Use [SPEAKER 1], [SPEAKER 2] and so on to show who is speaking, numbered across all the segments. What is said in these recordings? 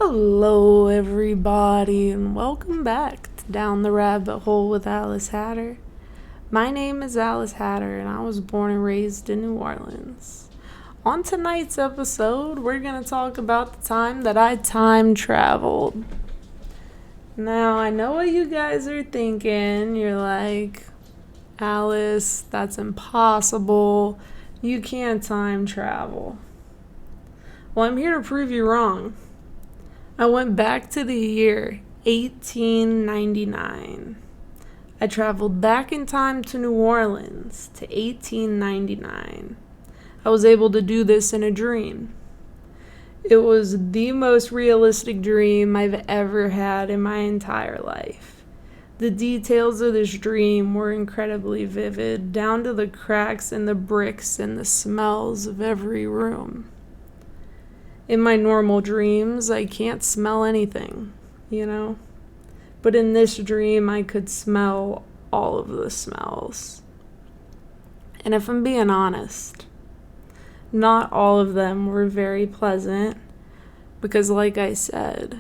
[SPEAKER 1] Hello, everybody, and welcome back to Down the Rabbit Hole with Alice Hatter. My name is Alice Hatter, and I was born and raised in New Orleans. On tonight's episode, we're going to talk about the time that I time traveled. Now, I know what you guys are thinking. You're like, Alice, that's impossible. You can't time travel. Well, I'm here to prove you wrong. I went back to the year 1899. I traveled back in time to New Orleans to 1899. I was able to do this in a dream. It was the most realistic dream I've ever had in my entire life. The details of this dream were incredibly vivid, down to the cracks in the bricks and the smells of every room. In my normal dreams, I can't smell anything, But in this dream, I could smell all of the smells. And if I'm being honest, not all of them were very pleasant because, like I said,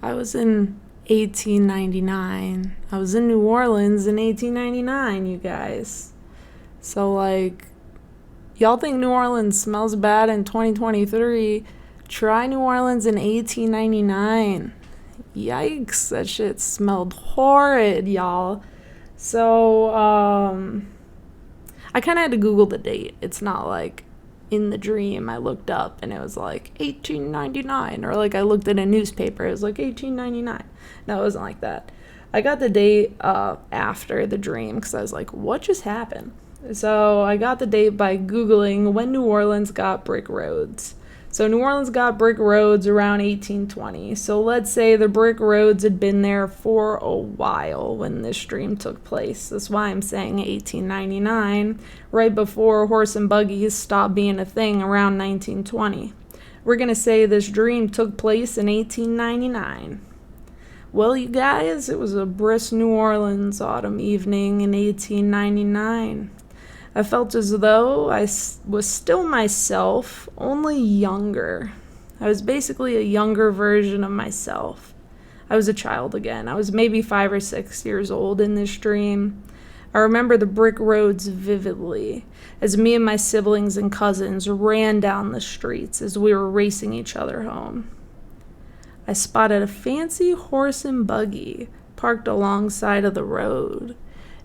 [SPEAKER 1] I was in 1899. I was in New Orleans in 1899, you guys. So, y'all think New Orleans smells bad in 2023? Try New Orleans in 1899. Yikes, that shit smelled horrid, y'all. So, I kind of had to Google the date. It's not like in the dream I looked up and it was like 1899, or like I looked at a newspaper, it was like 1899. No, it wasn't like that. I got the date after the dream because I was like, what just happened? So I got the date by Googling when New Orleans got brick roads. So New Orleans got brick roads around 1820. So let's say the brick roads had been there for a while when this dream took place. That's why I'm saying 1899, right before horse and buggies stopped being a thing around 1920. We're going to say this dream took place in 1899. Well, you guys, it was a brisk New Orleans autumn evening in 1899. I felt as though I was still myself, only younger. I was basically a younger version of myself. I was a child again. I was maybe 5 or 6 years old in this dream. I remember the brick roads vividly, as me and my siblings and cousins ran down the streets as we were racing each other home. I spotted a fancy horse and buggy parked alongside of the road.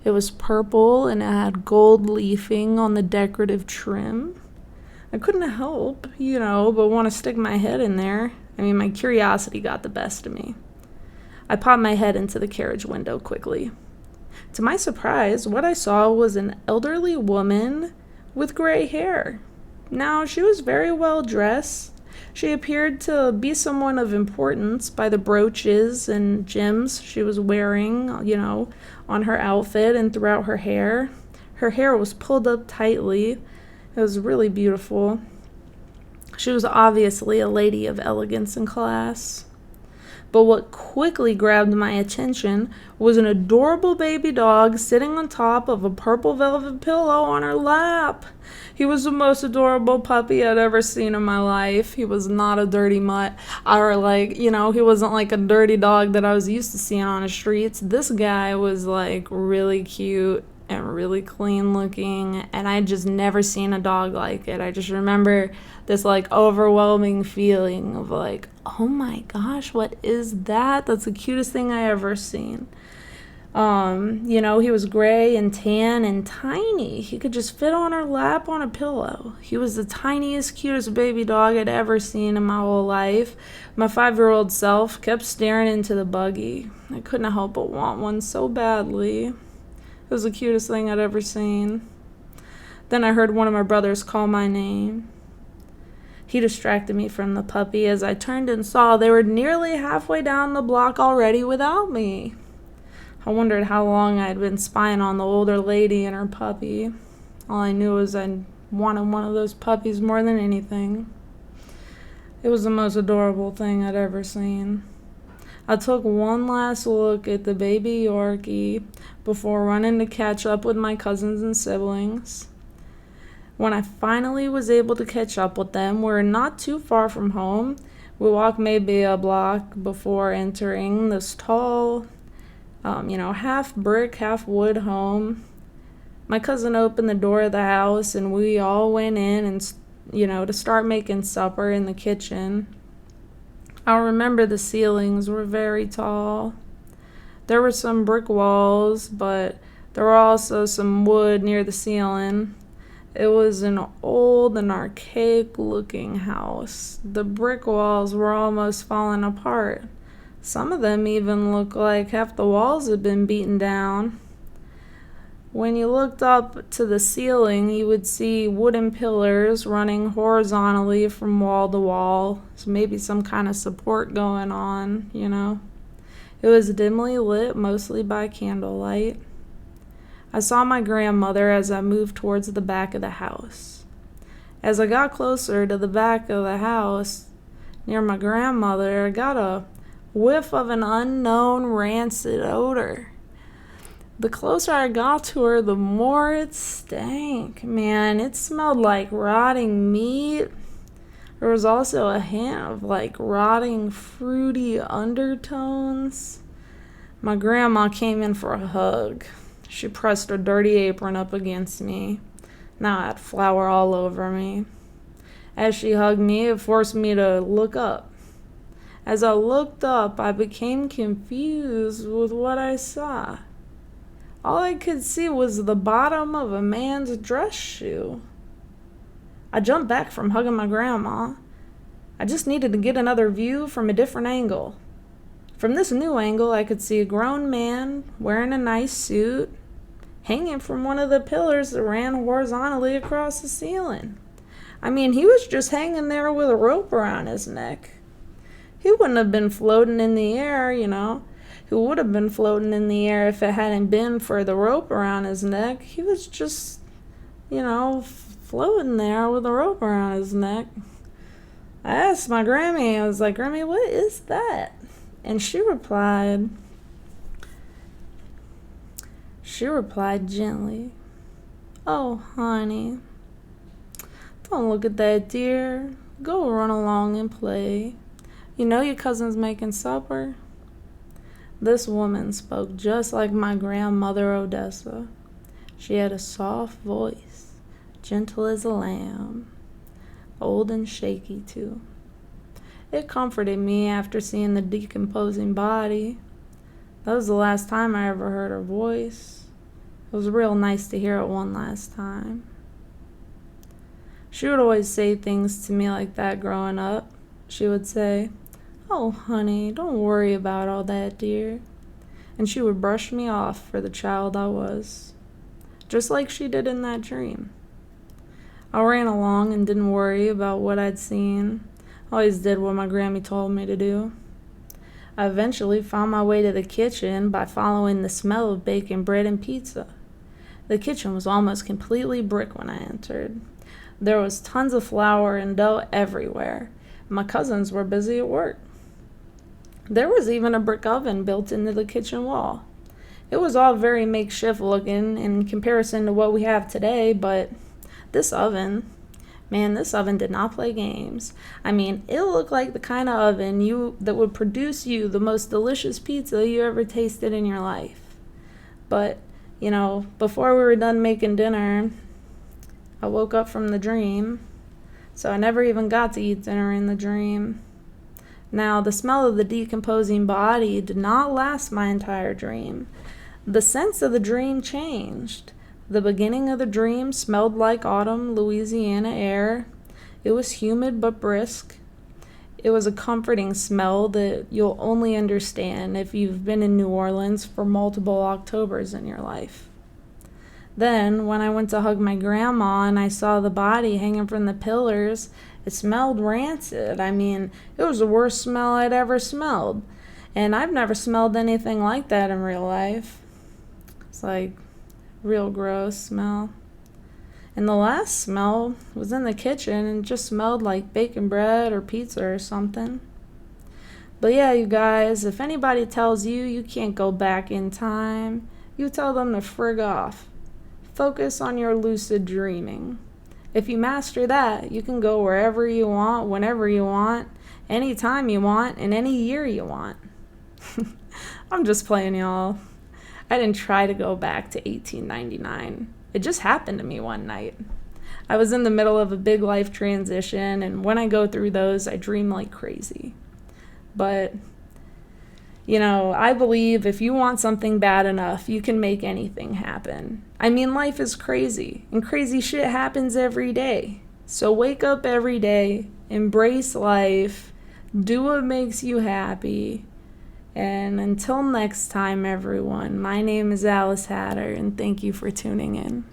[SPEAKER 1] It was purple and it had gold leafing on the decorative trim. I couldn't help, but want to stick my head in there. My curiosity got the best of me. I popped my head into the carriage window quickly. To my surprise, what I saw was an elderly woman with gray hair. Now, she was very well dressed. She appeared to be someone of importance by the brooches and gems she was wearing, on her outfit and throughout her hair. Her hair was pulled up tightly. It was really beautiful. She was obviously a lady of elegance and class. But what quickly grabbed my attention was an adorable baby dog sitting on top of a purple velvet pillow on her lap. He was the most adorable puppy I'd ever seen in my life. He was not a dirty mutt, or he wasn't like a dirty dog that I was used to seeing on the streets. This guy was really cute and really clean looking, and I just never seen a dog like it. I just remember this overwhelming feeling of oh my gosh, what is that? That's the cutest thing I ever seen. He was gray and tan and tiny. He could just fit on her lap on a pillow. He was the tiniest, cutest baby dog I'd ever seen in my whole life. My 5-year-old self kept staring into the buggy. I couldn't help but want one so badly. It was the cutest thing I'd ever seen. Then I heard one of my brothers call my name. He distracted me from the puppy as I turned and saw they were nearly halfway down the block already without me. I wondered how long I'd been spying on the older lady and her puppy. All I knew was I wanted one of those puppies more than anything. It was the most adorable thing I'd ever seen. I took one last look at the baby Yorkie before running to catch up with my cousins and siblings. When I finally was able to catch up with them, we were not too far from home We walked maybe a block before entering this tall, half brick, half wood home. My cousin opened the door of the house and we all went in and, to start making supper in the kitchen. I remember the ceilings were very tall. There were some brick walls, but there were also some wood near the ceiling. It was an old and archaic looking house. The brick walls were almost falling apart. Some of them even looked like half the walls had been beaten down. When you looked up to the ceiling, you would see wooden pillars running horizontally from wall to wall. So maybe some kind of support going on, It was dimly lit, mostly by candlelight. I saw my grandmother as I moved towards the back of the house. As I got closer to the back of the house, near my grandmother, I got a whiff of an unknown rancid odor. The closer I got to her, the more it stank. Man, it smelled like rotting meat. There was also a hint of rotting, fruity undertones. My grandma came in for a hug. She pressed her dirty apron up against me. Now I had flour all over me. As she hugged me, it forced me to look up. As I looked up, I became confused with what I saw. All I could see was the bottom of a man's dress shoe. I jumped back from hugging my grandma. I just needed to get another view from a different angle. From this new angle, I could see a grown man wearing a nice suit, hanging from one of the pillars that ran horizontally across the ceiling. He was just hanging there with a rope around his neck. He wouldn't have been floating in the air, He would have been floating in the air if it hadn't been for the rope around his neck. He was just, floating there with a rope around his neck. I asked my Grammy, I was like, Grammy, what is that? And she replied gently, "Oh, honey, don't look at that, dear. Go run along and play. You know your cousin's making supper." This woman spoke just like my grandmother Odessa. She had a soft voice, gentle as a lamb, old and shaky too. It comforted me after seeing the decomposing body. That was the last time I ever heard her voice. It was real nice to hear it one last time. She would always say things to me like that growing up. She would say, "Oh, honey, don't worry about all that, dear." And she would brush me off for the child I was, just like she did in that dream. I ran along and didn't worry about what I'd seen. I always did what my Grammy told me to do. I eventually found my way to the kitchen by following the smell of baking bread and pizza. The kitchen was almost completely brick when I entered. There was tons of flour and dough everywhere. My cousins were busy at work. There was even a brick oven built into the kitchen wall. It was all very makeshift looking in comparison to what we have today, but this oven did not play games. It looked like the kind of oven that would produce you the most delicious pizza you ever tasted in your life. But, before we were done making dinner, I woke up from the dream, so I never even got to eat dinner in the dream. Now, the smell of the decomposing body did not last my entire dream. The sense of the dream changed. The beginning of the dream smelled like autumn Louisiana air. It was humid but brisk. It was a comforting smell that you'll only understand if you've been in New Orleans for multiple Octobers in your life. Then, when I went to hug my grandma and I saw the body hanging from the pillars, it smelled rancid. It was the worst smell I'd ever smelled. And I've never smelled anything like that in real life. It's like real gross smell. And the last smell was in the kitchen and just smelled like baking bread or pizza or something. But yeah, you guys, if anybody tells you you can't go back in time, you tell them to frig off. Focus on your lucid dreaming. If you master that, you can go wherever you want, whenever you want, anytime you want, in any year you want. I'm just playing, y'all. I didn't try to go back to 1899. It just happened to me one night. I was in the middle of a big life transition, and when I go through those, I dream like crazy. But, I believe if you want something bad enough, you can make anything happen. I mean, life is crazy, and crazy shit happens every day. So wake up every day, embrace life, do what makes you happy. And until next time, everyone, my name is Alice Hatter, and thank you for tuning in.